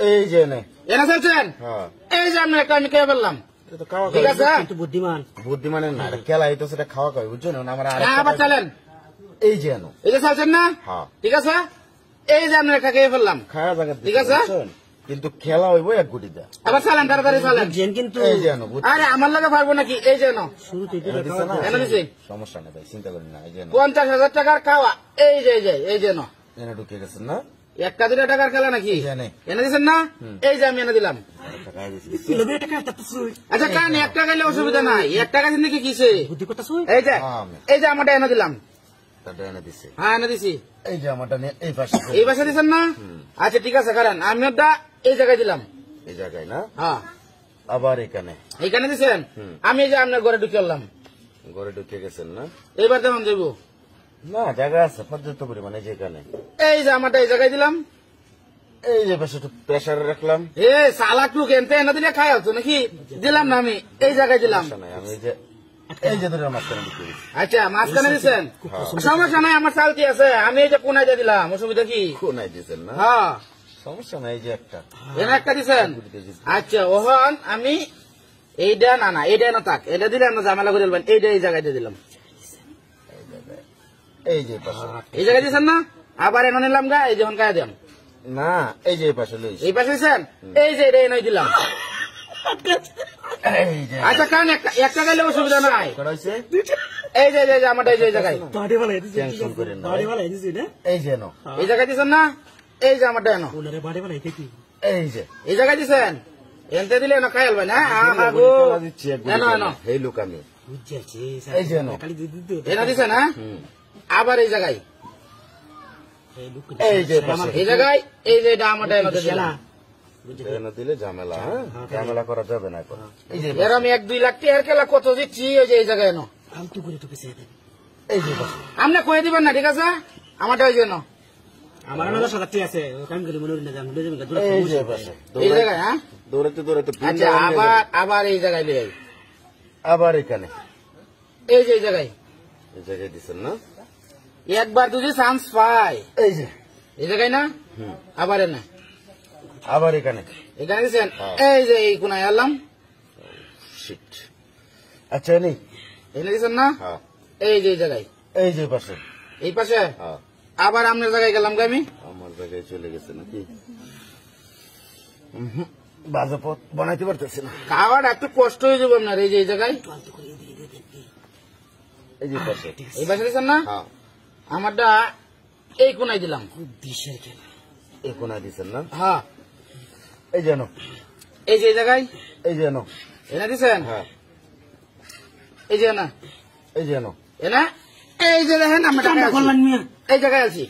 এই যে এনে চলছেন এই যে আমি একটা আমি খেয়ে ফেললাম ঠিক আছে কিন্তু বুদ্ধিমানের না খেলা হইতো সেটা খাওয়া খাওয়া বুঝছো না আমার আবার চলেন এই যে এই যে চলছেন না ঠিক আছে এই যে আমি একটা খেয়ে ফেললাম খাওয়া জায়গা ঠিক আছে কিন্তু খেলা হইব এক গুটিতে আবার চালেন তাড়াতাড়ি চালেন কিন্তু এই যে আরে আমার লাগে পারবো নাকি এই যে সমস্যা নেই ভাই চিন্তা করেন না এই যে 50,000 টাকার খাওয়া এই যে এই যে এনে ঢুকে গেছেন না 1-2 টাকার খেলা নাকি এনে দিচ্ছেন না এই যে আমি এনে দিলাম আচ্ছা কান 1 টাকা গেলে অসুবিধা নাই 1 টাকা দিন কি কিসে এই যে আমারটা এনে দিলাম হ্যাঁ এনে দিছি এই যে আমারটা এই পাশে দিচ্ছেন না আচ্ছা ঠিক আছে কারণ আমি ওটা এই জায়গায় দিলাম এই জায়গায় না হ্যাঁ আবার এখানে দিচ্ছেন আমি এই যে আপনার ঘরে ঢুকে এলাম ঘরে ঢুকে গেছেন না এইবার দেখুন যাবো না জায়গা আছে পর্যাপ্ত পরিমাণে যেখানে এই যে আমারটা এই জায়গায় দিলাম এই যে পাশে একটু প্রেসারে রাখলাম এ সালাক লুক এনতে এনে দিলে খাই হতো নাকি দিলাম না আমি এই জায়গায় দিলাম আমি এই যে ধরে মাঝখানে ঢুকে আচ্ছা মাঝখানে দিচ্ছেন সমস্যা নাই আমার চালতি আছে আমি এই যে কোনায় দিয়ে দিলাম অসুবিধা কি কোনায় দিচ্ছেন না হ্যাঁ সমস্যা নাই যে এনে একটা দিচ্ছেন আচ্ছা ওহন আমি এইটা না এইটা না থাক এটা দিলে আমরা ঝামেলা করে দিলাম এইটা এই জায়গায় দিয়ে দিলাম এই যে এই জায়গায় দিচ্ছেন না আবার এনে নিলাম গা এই যখন গায়ে দিলাম না এই যে পাশে এই পাশে দিচ্ছেন এই যে এটা এনে দিলাম আচ্ছা কারণ একটা গেলে অসুবিধা নাই এই যে আমারটা এই জায়গায় এই যে এই জায়গায় দিচ্ছেন না এই যে আমারটা এনো এই জায়গায় দিচ্ছেন এনতে দিলে এনো খাই আলবেন এই লোক আমি এই যে এনে দিচ্ছেন হ্যাঁ আবার এই জায়গায় এই জায়গায় এই যে এটা আমারটা এনো দিলে ঝামেলা ঝামেলা করা যাবে না এখন এরম 1-2 লাখ টাকার খেলা কত দিচ্ছি ওই যে এই জায়গায় এনো এই যে আপনি কয়ে দিবেন না ঠিক আছে আমারটা ওই জন্য আমার আছে এই জায়গায় হ্যাঁ দৌড়াতে আচ্ছা আবার এই জায়গায় লিয়ে আবার এখানে এই যে এই জায়গায় দিচ্ছেন না একবার যদি চান্স পাই এই জায়গায় না আবার এনে আবার এখানে দিচ্ছেন এই যে এই কোনায় এলাম আচ্ছা নেই এনে দিচ্ছেন না এই যে এই জায়গায় এই যে পাশে এই পাশে আবার আপনার জায়গায় গেলাম আমি আমার জায়গায় চলে গেছে নাকি বাজে পথ বানাইতে পারতেছি না খাওয়াটা একটু কষ্ট হয়ে যাবে আপনার এই যে এই জায়গায় এই যে পাশে এই পাশে দিচ্ছেন না আমারটা এই কোনায় দিলাম এই কোনায় দিচ্ছেন না হ্যাঁ এই যেন এই যে এই জায়গায় এই যেন এনে দিচ্ছেন এই যে না এই যেন এনা এই যে দেখেন আমরা এই জায়গায় আছি